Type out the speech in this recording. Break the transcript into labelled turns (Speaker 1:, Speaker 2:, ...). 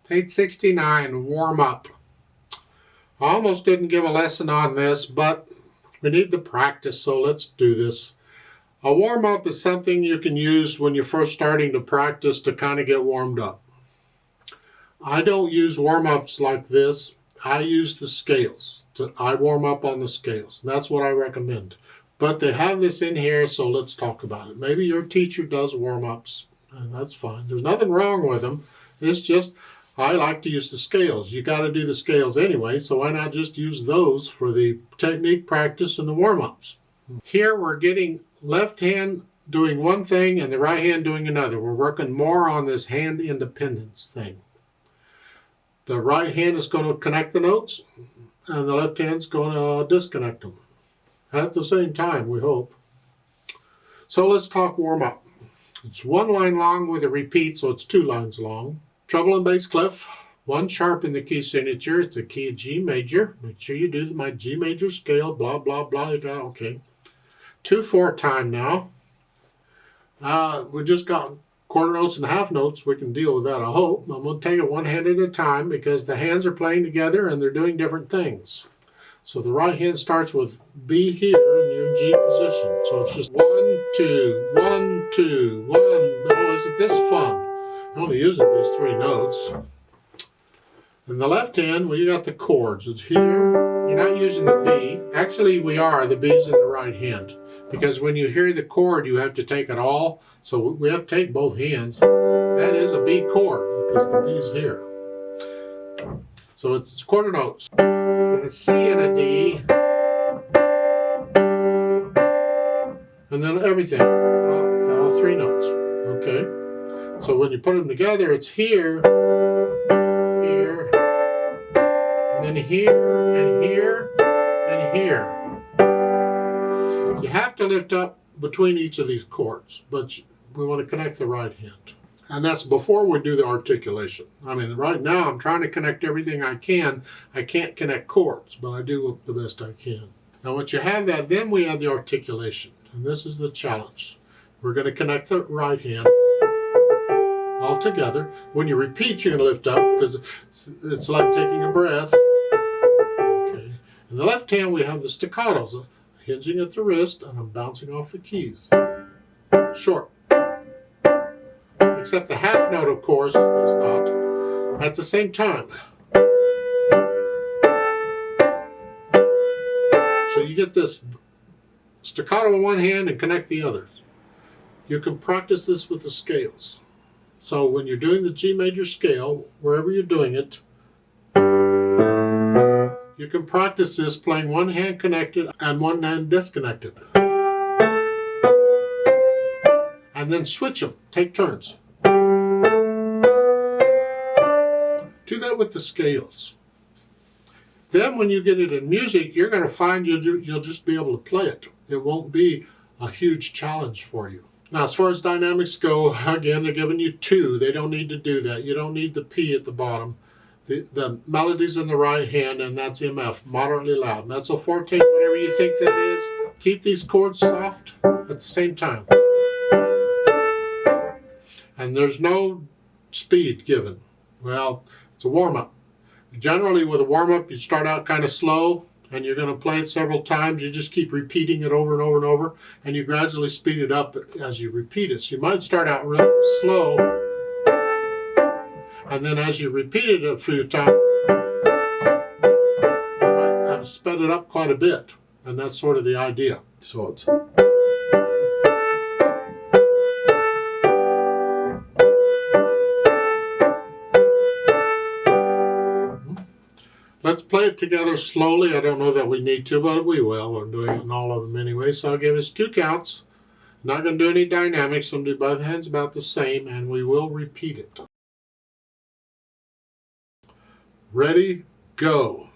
Speaker 1: Page 69, warm up. I almost didn't give a lesson on this, but we need the practice, so let's do this. A warm up is something you can use when you're first starting to practice to kind of get warmed up. I don't use warm ups like this. I use the scales. I warm up on the scales. That's what I recommend. But they have this in here, so let's talk about it. Maybe your teacher does warm ups, and that's fine. There's nothing wrong with them. It's just I like to use the scales. You got to do the scales anyway, so why not just use those for the technique practice and the warm-ups? Here we're getting left hand doing one thing and the right hand doing another. We're working more on this hand independence thing. The right hand is going to connect the notes, and the left hand's going to disconnect them at the same time, we hope. So let's talk warm-up. It's one line long with a repeat, so it's 2 lines long. Treble and bass clef, 1 sharp in the key signature. It's the key of G major. Make sure you do my G major scale, blah, blah, blah. You got, okay. 2/4 time now. We just got quarter notes and half notes. We can deal with that, I hope. I'm going to take it one hand at a time because the hands are playing together and they're doing different things. So the right hand starts with B here and you're in G position. So it's just 1, 2, 1, 2, 1. Oh, isn't this fun? Only using these 3 notes. In the left hand, well, you got the chords. It's here. You're not using the B. Actually, we are. The B's in the right hand. Because when you hear the chord, you have to take it all. So we have to take both hands. That is a B chord because the B's here. So it's quarter notes. And a C and a D. And then everything. All 3 notes. Okay. So when you put them together, it's here, here, and then here, and here, and here. You have to lift up between each of these chords, but we want to connect the right hand. And that's before we do the articulation. I mean, right now I'm trying to connect everything I can. I can't connect chords, but I do the best I can. Now once you have that, then we have the articulation. And this is the challenge. We're going to connect the right hand all together. When you repeat, you're going to lift up because it's like taking a breath. Okay. In the left hand, we have the staccatos, hinging at the wrist, and I'm bouncing off the keys. Short. Except the half note, of course, is not. At the same time. So you get this staccato in one hand and connect the others. You can practice this with the scales. So when you're doing the G major scale, wherever you're doing it, you can practice this playing one hand connected and one hand disconnected. And then switch them, take turns. Do that with the scales. Then when you get it in music, you're going to find you'll just be able to play it. It won't be a huge challenge for you. Now, as far as dynamics go, again, they're giving you 2. They don't need to do that. You don't need the P at the bottom. The melody's in the right hand, and that's MF, moderately loud. Mezzo forte, whatever you think that is. Keep these chords soft at the same time. And there's no speed given. Well, it's a warm-up. Generally, with a warm-up, you start out kind of slow, and you're going to play it several times. You just keep repeating it over and over and over, and you gradually speed it up as you repeat it. So you might start out really slow, and then as you repeat it a few times, you might have sped it up quite a bit, and that's sort of the idea. So it's... Let's play it together slowly. I don't know that we need to, but we will. We're doing it in all of them anyway. So I'll give us 2 counts. Not going to do any dynamics. I'm going to do both hands about the same, and we will repeat it. Ready, go.